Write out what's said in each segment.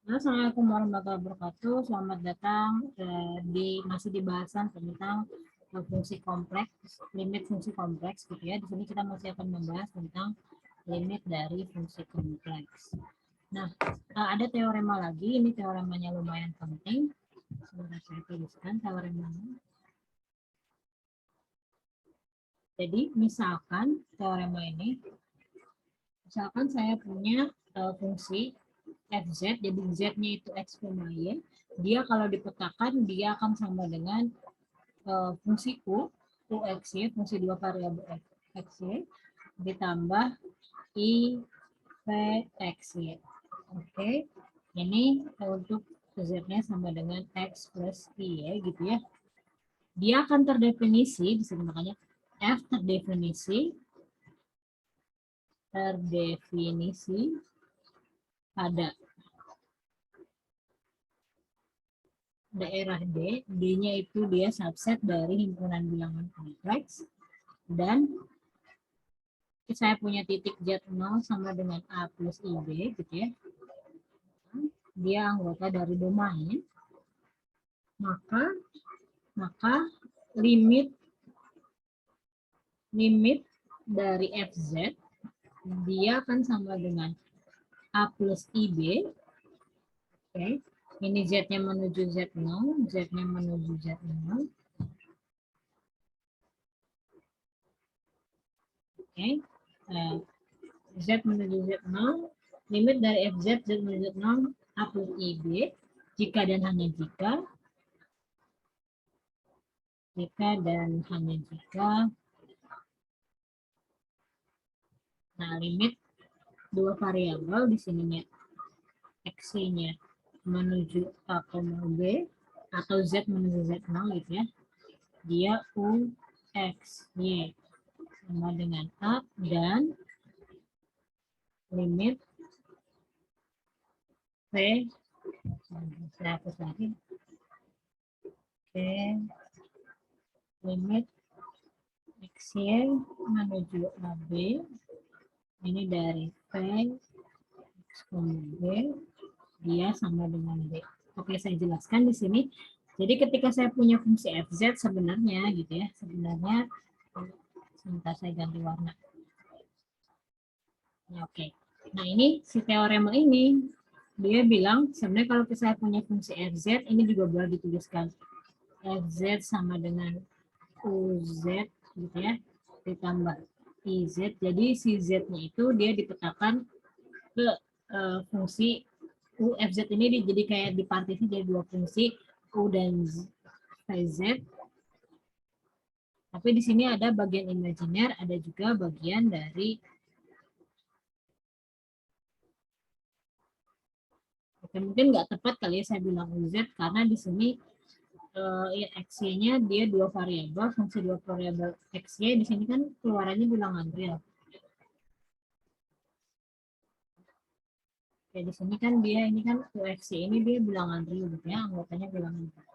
Assalamualaikum warahmatullahi wabarakatuh. Selamat datang masih di bahasan tentang fungsi kompleks, limit fungsi kompleks gitu ya. Di sini kita masih akan membahas tentang limit dari fungsi kompleks. Nah, ada teorema lagi. Ini teoremanya lumayan penting. Sebentar saya tuliskan teoremanya. Jadi, misalkan teorema ini, misalkan saya punya fungsi fz, jadi z-nya itu x, y, dia kalau dipetakan dia akan sama dengan fungsi uxy, fungsi dua variabel xy, ditambah i vxy. Oke, ini untuk z-nya sama dengan x plus i ya, gitu ya. Dia akan terdefinisi, di sini makanya f terdefinisi pada daerah D, D-nya itu dia subset dari himpunan bilangan kompleks, dan saya punya titik Z0 sama dengan A plus IB, gitu ya. Dia anggota dari domain, maka limit dari FZ, dia akan sama dengan A plus IB, oke. Ini Z-nya menuju Z0, Z-nya menuju Z0. Oke, Z menuju Z0, limit dari FZ, Z menuju Z0, A plus IB, jika dan hanya jika, nah limit dua variabel di sininya, X-nya menuju A, B, atau Z menuju Z0 gitu ya, dia U, X, Y sama dengan A, dan limit V, saya hapus lagi, oke, limit XY menuju AB, ini dari V, X, B, dia sama dengan B. Oke, saya jelaskan di sini. Jadi ketika saya punya fungsi FZ sebenarnya gitu ya, sebenarnya sebentar saya ganti warna. Oke. Nah, ini si teorema ini dia bilang sebenarnya kalau saya punya fungsi FZ ini juga boleh dituliskan FZ sama dengan UZ gitu ya, ditambah IZ. Jadi si Z-nya itu dia dipetakan ke fungsi UFZ ini jadi kayak dipartisi jadi dua fungsi U dan Z. Tapi di sini ada bagian imajiner, ada juga bagian dari mungkin nggak tepat kali ya saya bilang UZ karena di sini ya, X-nya dia dua variabel, fungsi dua variabel X-Y di sini kan keluarannya bilangan real. Oke, di sini kan dia ini kan UX ini dia bilangan real gitu ya, anggotanya bilangan real.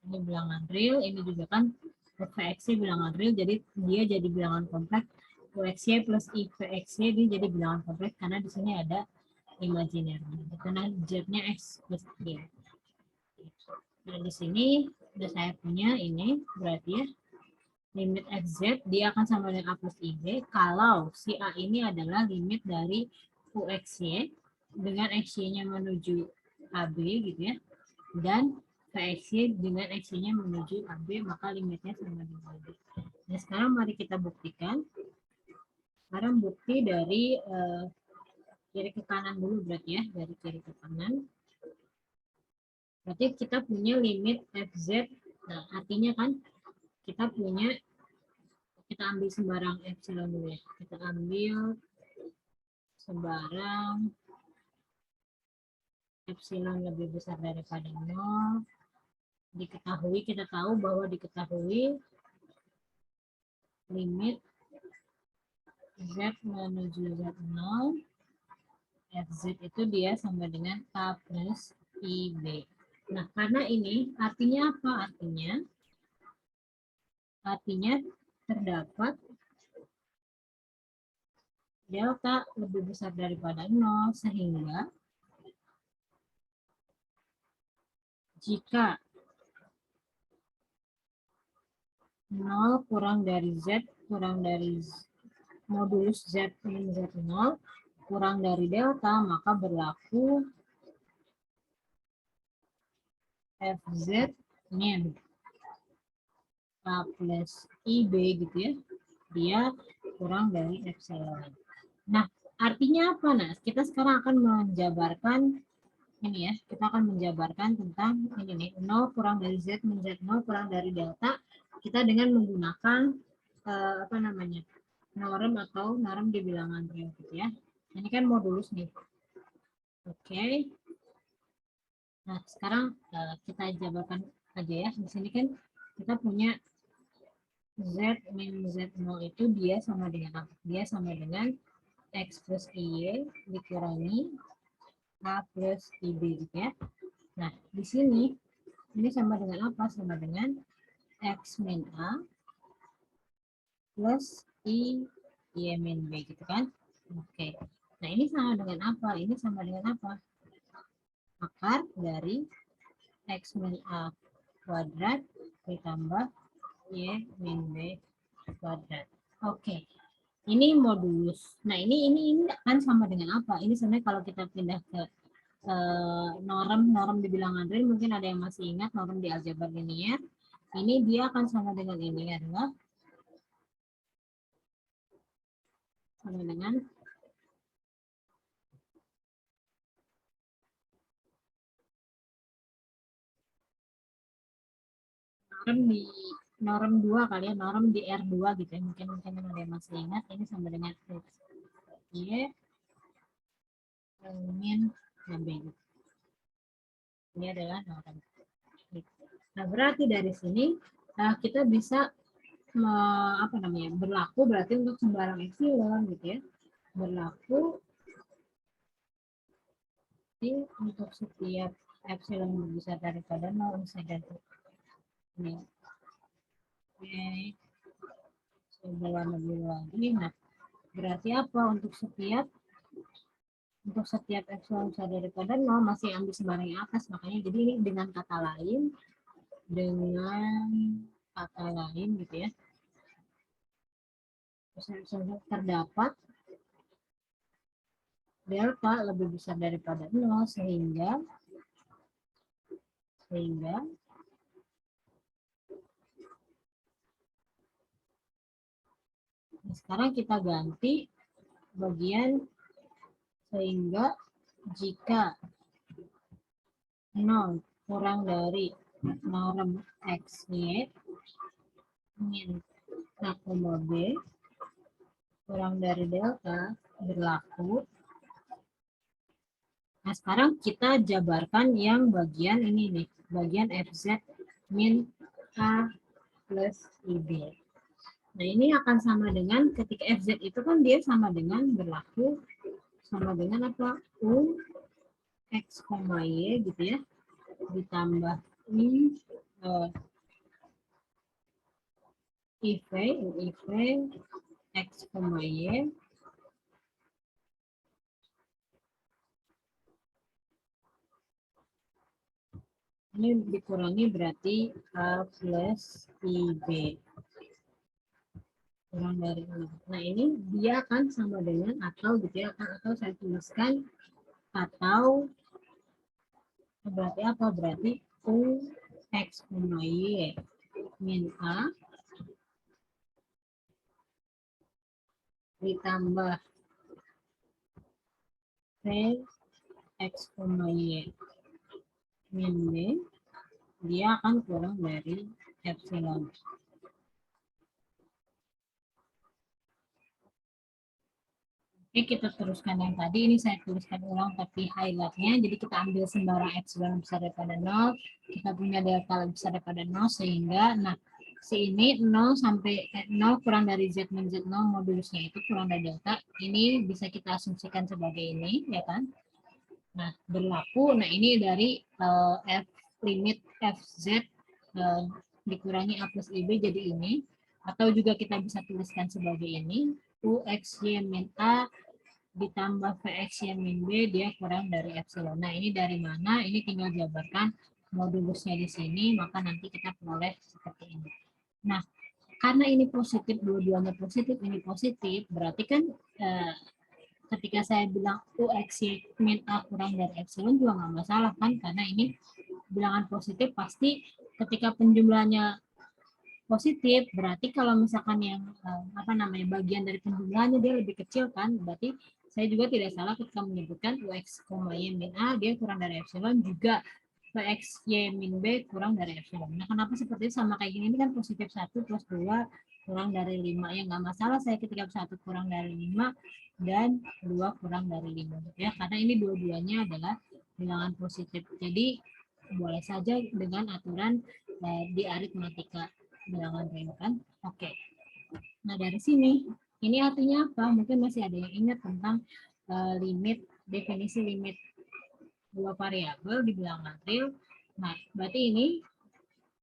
Ini bilangan real, ini juga kan VX bilangan real, jadi dia jadi bilangan kompleks. UXY plus IVXY dia jadi bilangan kompleks karena di sini ada imajiner. Karena Z-nya X plus Y. Nah, di sini udah saya punya ini, berarti ya limit FZ dia akan sama dengan A plus IB kalau si A ini adalah limit dari UXY dengan XY-nya menuju AB gitu ya, dan VXY dengan XY-nya menuju AB, maka limitnya sama dengan AB. Nah, sekarang mari kita buktikan. Sekarang bukti dari kiri ke kanan dulu berarti ya, dari kiri ke kanan. Berarti kita punya limit FZ, nah artinya kan kita punya, kita ambil sembarang epsilon dulu ya. Kita ambil sembarang epsilon lebih besar daripada 0. Diketahui, kita tahu bahwa diketahui limit Z menuju Z0, FZ itu dia sama dengan A plus IB. Nah, karena ini artinya apa? Artinya terdapat delta lebih besar daripada 0, sehingga jika 0 kurang dari Z kurang dari modulus Z min Z0 kurang dari delta, maka berlaku FZ min A plus IB gitu ya. Dia kurang dari epsilon. Nah, artinya apa? Nah, kita sekarang akan menjabarkan ini ya. Kita akan menjabarkan tentang ini nih, 0 kurang dari Z min Z0 kurang dari delta. Kita dengan menggunakan apa namanya? Norm atau norm di bilangan real gitu ya. Ini kan modulus nih. Oke. Nah, sekarang kita jabarkan aja ya. Di sini kan kita punya Z min Z0 itu dia sama dengan apa? Dia sama dengan X plus Y dikurangi A plus IB gitu ya. Nah, di sini ini sama dengan apa? Sama dengan X min A plus Y min B gitu kan. Oke. Nah, ini sama dengan apa? Ini sama dengan apa? Akar dari X min A kuadrat ditambah Y min B kuadrat. Oke. Ini modulus. Nah, ini kan sama dengan apa? Ini sebenarnya kalau kita pindah ke norm di bilangan real, mungkin ada yang masih ingat norm di aljabar linier. Ini dia akan sama dengan ini adalah sama dengan norm di norm 2 kali ya, norm di R2 gitu ya. Mungkin ada yang masih ingat, ini sama dengan X Y min B. Ini adalah norm. Nah, berarti dari sini kita bisa apa namanya, berlaku berarti untuk sembarang epsilon gitu ya. Berlaku untuk setiap epsilon lebih besar daripada 0 misalnya ini. Oke. Sebelah lebih lagi. Nah, berarti apa untuk setiap epsilon besar daripada 0 masih ambil sembarang yang atas, makanya jadi ini dengan kata lain gitu ya, terdapat delta lebih besar daripada 0 sehingga sekarang kita ganti bagian sehingga jika 0 kurang dari norm XY min A, B kurang dari delta berlaku. Nah, sekarang kita jabarkan yang bagian ini nih, bagian FZ min A plus IB. Nah, ini akan sama dengan ketika FZ itu kan dia sama dengan berlaku sama dengan apa? U X, Y gitu ya, ditambah IV X, Y ini dikurangi berarti A plus IB kurang dari 6. Nah, ini dia akan sama dengan atau gitu ya, atau saya tuliskan atau berarti apa? Berarti U X, Y min A ditambah V X, Y min B, dia akan kurang dari epsilon. Oke, kita teruskan yang tadi. Ini saya tuliskan ulang tapi highlightnya. Jadi kita ambil sembarang epsilon besar daripada 0. Kita punya delta lebih besar daripada 0 sehingga, nah, si ini 0 sampai 0 kurang dari Z min Z0 modulusnya itu kurang dari delta. Ini bisa kita asumsikan sebagai ini, ya kan? Nah, berlaku. Nah, ini dari F limit FZ dikurangi A plus IB jadi ini. Atau juga kita bisa tuliskan sebagai ini. UXY min A ditambah VXY min B, dia kurang dari epsilon. Nah, ini dari mana? Ini tinggal jabarkan modulusnya di sini, maka nanti kita peroleh seperti ini. Nah, karena ini positif, dua-duanya positif, ini positif, berarti kan ketika saya bilang UXY min A kurang dari epsilon juga nggak masalah kan, karena ini bilangan positif pasti ketika penjumlahannya positif, berarti kalau misalkan yang bagian dari penjumlahannya dia lebih kecil kan, berarti saya juga tidak salah ketika menyebutkan UX, Y min A dia kurang dari epsilon, juga VX Y min B kurang dari epsilon. Nah, kenapa seperti itu? Sama kayak gini, ini kan positif 1 plus 2 kurang dari 5, ya nggak masalah saya ketika 1 kurang dari 5 dan 2 kurang dari 5 ya, karena ini dua-duanya adalah bilangan positif. Jadi boleh saja dengan aturan di aritmatika bilangan real kan. Oke. Nah, dari sini ini artinya apa? Mungkin masih ada yang ingat tentang definisi limit dua variabel di bilangan real. Nah, berarti ini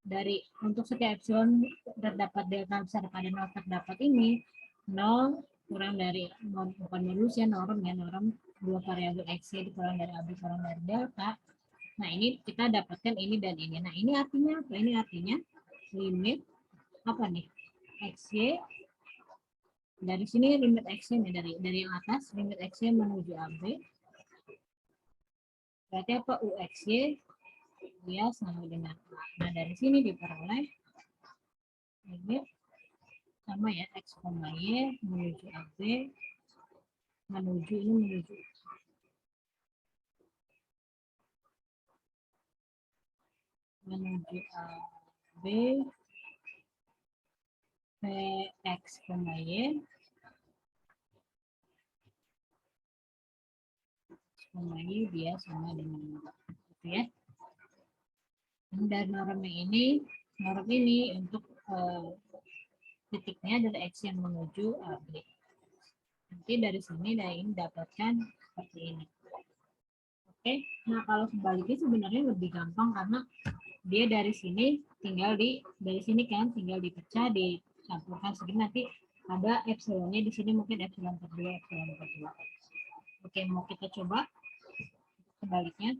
dari untuk setiap epsilon terdapat delta besar pada 0 terdapat ini 0 kurang dari bukan modulus ya, norm dua variabel x dikurang dari AB kurang dari delta. Nah, ini kita dapatkan ini dan ini. Nah, ini artinya apa? Ini artinya limit apa nih? XY dari sini limit XY nih, dari yang atas limit XY menuju AB. Berarti apa? UXY dia sama dengan A. Nah, dari sini diperoleh limit sama ya X, Y menuju AB menuju AB X, Y dia sama dengan gitu ya. Dan norm ini untuk titiknya adalah X yang menuju AB. Nanti dari sini ini dapatkan seperti ini. Oke, nah kalau sebaliknya sebenarnya lebih gampang karena dia dari sini dari sini kan tinggal dipecah, dicampurkan segini, nanti ada epsilonnya di sini, mungkin epsilon kedua, epsilon kedua. Oke, mau kita coba sebaliknya.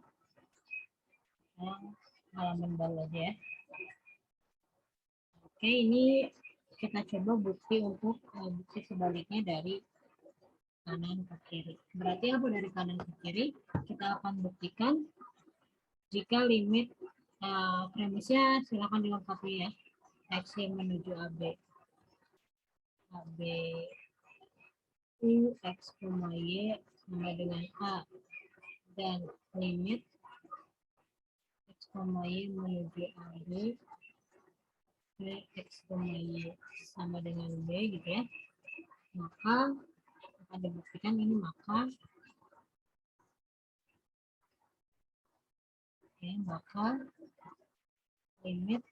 Halaman bawah aja ya. Oke, ini kita coba bukti untuk bukti sebaliknya dari kanan ke kiri. Berarti apa dari kanan ke kiri? Kita akan buktikan jika limit premisnya silakan dilengkapi ya. X menuju AB. AB U X, Y sama dengan A. Dan limit X, Y menuju AB. X, Y sama dengan B gitu ya. Maka akan dibuktikan ini, maka limit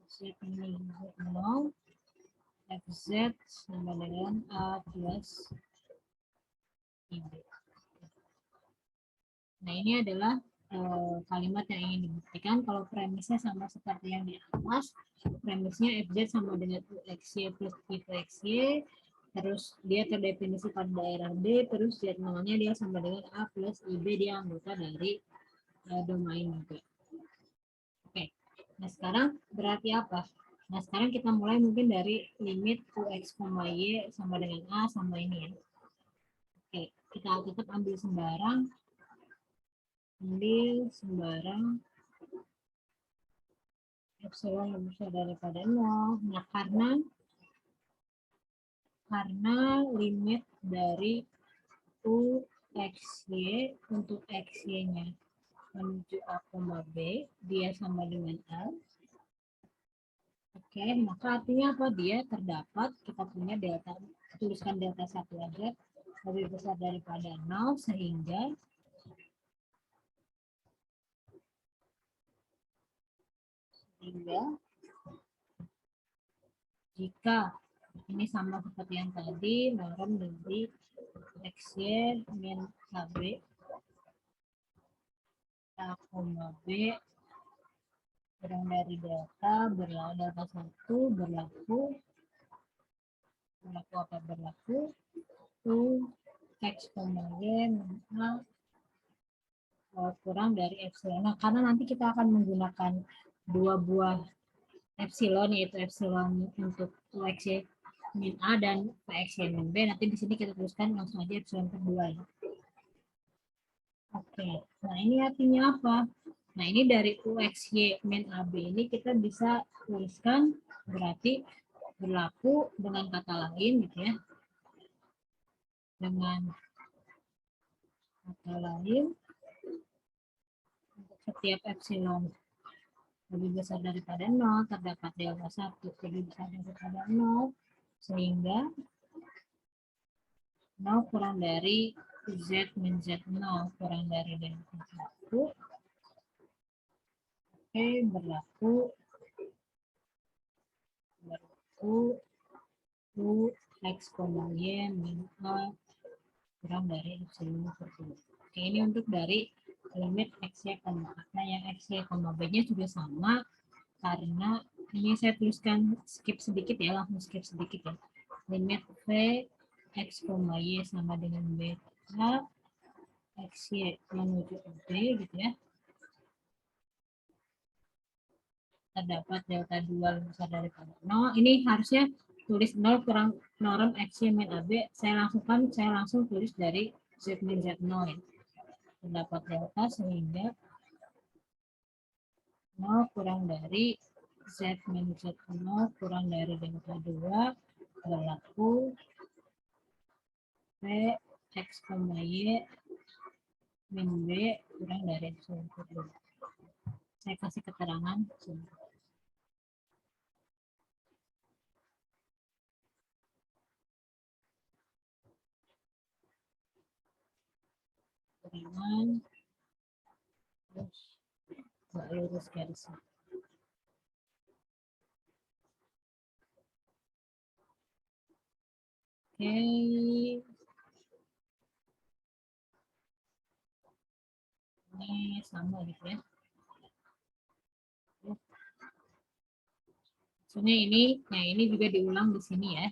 Z menuju 0 FZ sama dengan A plus IB. Nah, ini adalah kalimat yang ingin dibuktikan. Kalau premisnya sama seperti yang di atas, premisnya FZ sama dengan UXY plus IVXY, terus dia terdefinisi pada daerah D, terus Z0-nya dia sama dengan A plus IB, dia anggota dari domain juga. Oke, nah sekarang berarti apa? Nah, sekarang kita mulai mungkin dari limit UX, Y sama dengan A sama ini ya. Oke, kita tetap ambil sembarang epsilon lebih besar daripada 0. Nah, karena limit dari UXY untuk XY-nya menuju A, B, dia sama dengan L. Oke, maka artinya apa? Dia terdapat, kita punya delta, tuliskan delta 1 aja, lebih besar daripada 0, sehingga jika ini sama seperti yang tadi, norm dari XY min KB A, B kurang dari delta 1 berlaku Berlaku apa? Berlaku U X, Y, kurang dari epsilon. Nah, karena nanti kita akan menggunakan dua buah epsilon, yaitu epsilon untuk UXY min A dan PXY min B. Nanti di sini kita tuliskan langsung aja epsilon kedua ya. Oke, nah ini artinya apa? Nah ini dari UXY min AB ini kita bisa tuliskan berarti berlaku dengan kata lain gitu ya. Dengan kata lain, untuk setiap epsilon lebih besar daripada 0, terdapat delta 1 lebih besar daripada 0, sehingga 0 kurang dari Z min Z0 kurang dari delta 1. Oke, berlaku U X, Y min A kurang dari epsilon tersebut. Oke, ini untuk dari limit X, Y, nah yang X, Y, B-nya juga sama, karena ini saya tuliskan skip sedikit ya, langsung skip sedikit ya. Limit V X, Y sama dengan beta X, Y menuju B gitu ya. Terdapat delta 2 lebih besar daripada 0. Ini harusnya tulis 0 kurang norm X, Y min AB. Saya langsung tulis dari Z min Z0 ya. Terdapat delta sehingga 0 kurang dari Z min Z0 kurang dari delta 2 berlaku P X, Y min B kurang dari epsilon kedua. Saya kasih keterangan. Keterangan terus lurus garisnya. Oke. Ini sama gitu ya. Maksudnya ini, nah ini juga diulang di sini ya.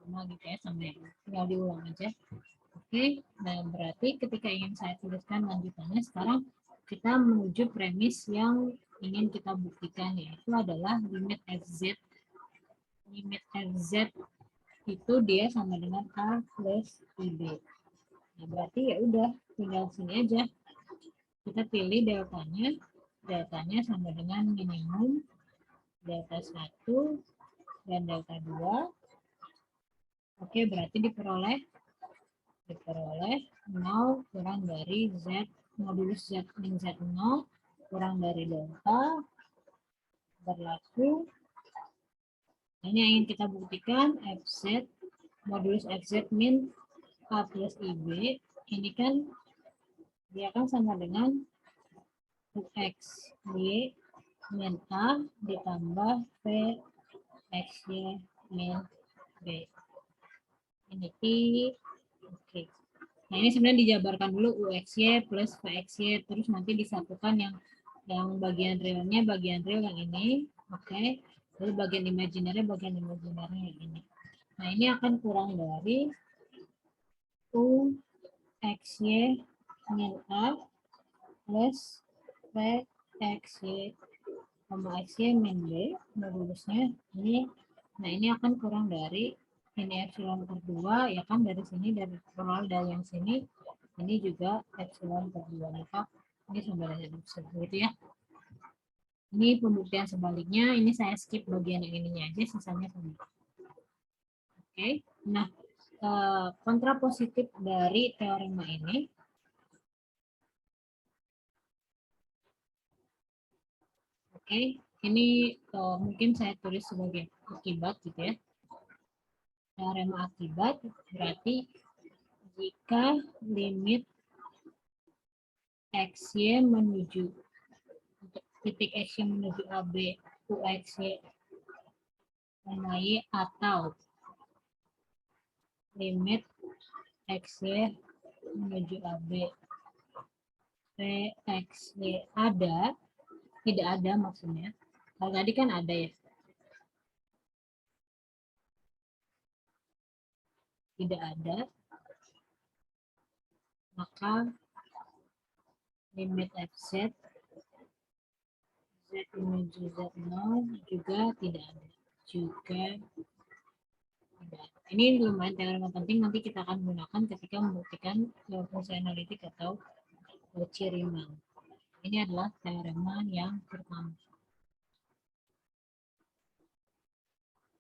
Sama gitu ya, sama yang tinggal diulang aja. Oke, nah berarti ketika ingin saya tuliskan lanjutannya, sekarang kita menuju premis yang ingin kita buktikan, yaitu adalah limit FZ. Limit FZ itu dia sama dengan A plus IB. Nah, berarti ya udah tinggal sini aja. Kita pilih deltanya. Deltanya sama dengan minimum delta 1 dan delta 2. Oke, berarti diperoleh 0 kurang dari Z modulus Z min Z0 kurang dari delta berlaku. Ini yang ingin kita buktikan FZ modulus FZ min A plus IB ini kan dia kan sama dengan UX Y min A ditambah V X Y min B. Ini oke. Nah ini sebenarnya dijabarkan dulu UXY plus VXY, terus nanti disatukan yang bagian realnya bagian real yang ini, oke. Lalu bagian imajinernya yang ini. Nah ini akan kurang dari UXY min A plus VXY XY min B, modulusnya ini. Nah ini akan kurang dari ini epsilon kedua ya kan, dari sini dari yang sini ini juga epsilon kedua, maka ini sama dengan seperti ya. Ini pembuktian sebaliknya, ini saya skip bagian yang ininya aja, sisanya sama. Oke, nah kontra positif dari teorema ini ini mungkin saya tulis sebagai akibat gitu ya. Teorema akibat berarti jika limit XY menuju titik XY menuju AB UXY Y atau limit XY menuju AB VXY ada, tidak ada maksudnya. Kalau tadi kan ada ya. Tidak ada, maka limit fz z menuju z0 juga tidak ada. Juga tidak ada. Ini lumayan teorema penting, nanti kita akan gunakan ketika membuktikan fungsi analitik atau ciri nol. Ini adalah teorema yang pertama.